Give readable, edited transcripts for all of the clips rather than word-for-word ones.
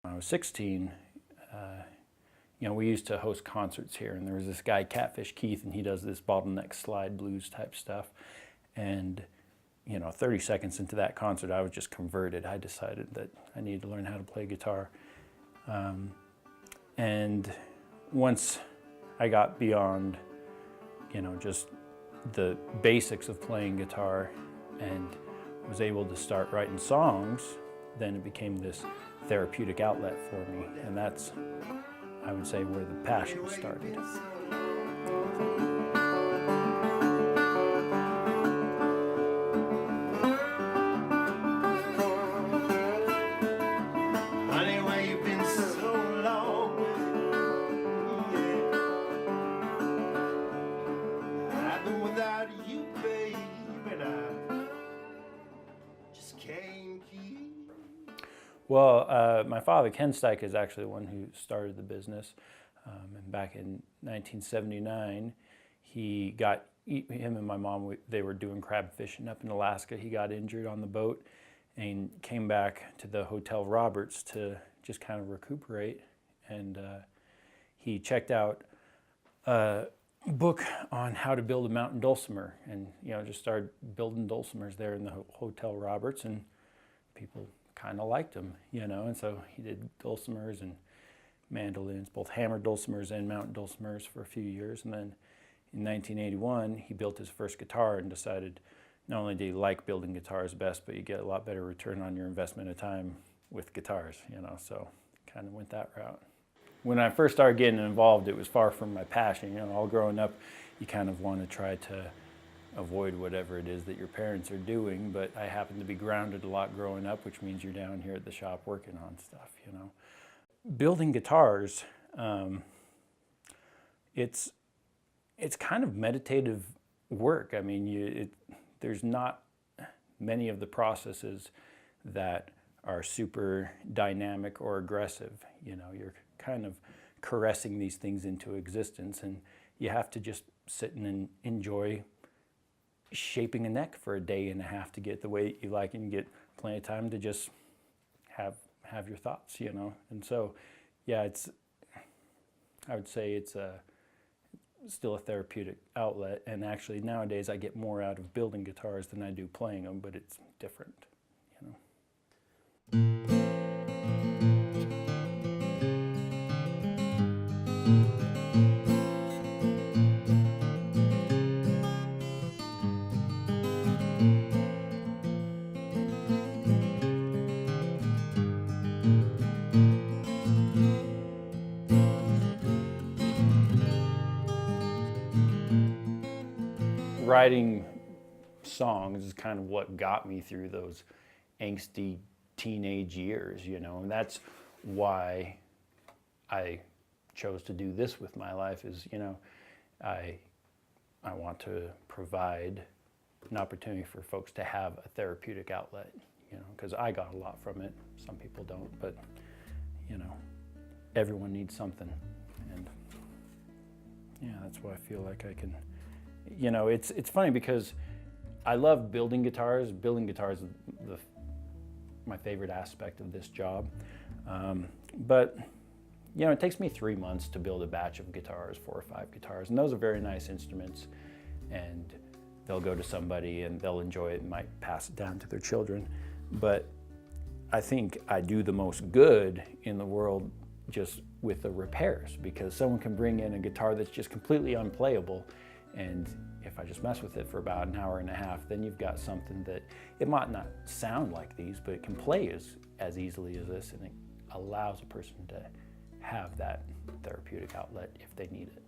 When I was 16, we used to host concerts here, and there was this guy, Catfish Keith, and he does this bottleneck slide blues type stuff. And 30 seconds into that concert, I was just converted. I decided that I needed to learn how to play guitar. And once I got beyond, just the basics of playing guitar and was able to start writing songs, then it became this therapeutic outlet for me. And that's, I would say, where the passion started. Well, my father, Ken Stika, is actually the one who started the business. And back in 1979, him and my mom, they were doing crab fishing up in Alaska. He got injured on the boat and came back to the Hotel Roberts to just kind of recuperate. And he checked out a book on how to build a mountain dulcimer, and just started building dulcimers there in the Hotel Roberts, and people kind of liked him, and so he did dulcimers and mandolins, both hammered dulcimers and mountain dulcimers, for a few years. And then in 1981, he built his first guitar and decided not only did he like building guitars best, but you get a lot better return on your investment of time with guitars, so kind of went that route. When I first started getting involved, it was far from my passion. All growing up, you kind of want to try to avoid whatever it is that your parents are doing, but I happened to be grounded a lot growing up, which means you're down here at the shop working on stuff, Building guitars, it's kind of meditative work. I mean, there's not many of the processes that are super dynamic or aggressive. You're kind of caressing these things into existence, and you have to just sit and enjoy shaping a neck for a day and a half to get the way you like, and you get plenty of time to just have your thoughts, And so, yeah, I would say it's still a therapeutic outlet, and actually nowadays I get more out of building guitars than I do playing them, but it's different, Writing songs is kind of what got me through those angsty teenage years, and that's why I chose to do this with my life. Is I want to provide an opportunity for folks to have a therapeutic outlet, because I got a lot from it. Some people don't, but everyone needs something, and yeah, that's why I feel like I can. It's funny because I love building guitars. Building guitars is my favorite aspect of this job. But it takes me 3 months to build a batch of guitars, 4 or 5 guitars, and those are very nice instruments. And they'll go to somebody and they'll enjoy it and might pass it down to their children. But I think I do the most good in the world just with the repairs, because someone can bring in a guitar that's just completely unplayable. And if I just mess with it for about an hour and a half, then you've got something that it might not sound like these, but it can play as easily as this, and it allows a person to have that therapeutic outlet if they need it,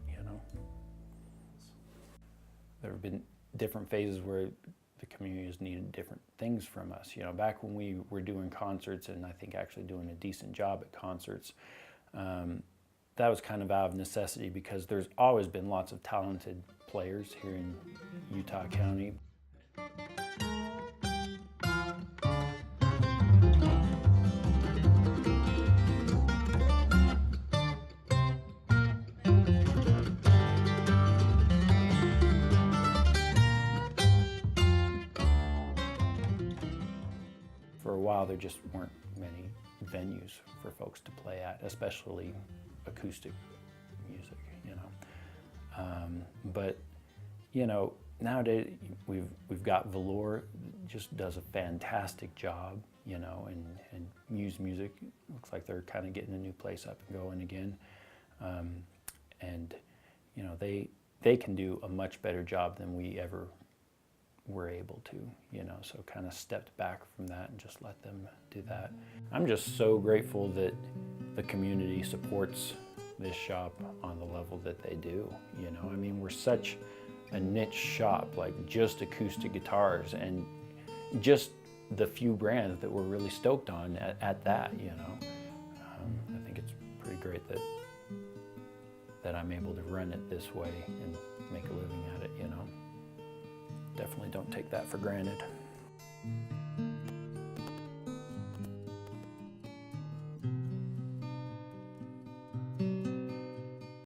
There have been different phases where the community has needed different things from us. Back when we were doing concerts, and I think actually doing a decent job at concerts, that was kind of out of necessity, because there's always been lots of talented players here in Utah County. For a while, there just weren't many venues for folks to play at, especially acoustic music, you know. But you know, nowadays we've got Velour, just does a fantastic job, you know, and Muse Music looks like they're kind of getting a new place up and going again, and you know, they can do a much better job than we ever were able to, you know, so kind of stepped back from that and just let them do that. I'm just so grateful that the community supports this shop on the level that they do, you know. I mean, we're such a niche shop, like just acoustic guitars and just the few brands that we're really stoked on at that, you know. I think it's pretty great that I'm able to run it this way and make a living at it, you know. Definitely don't take that for granted.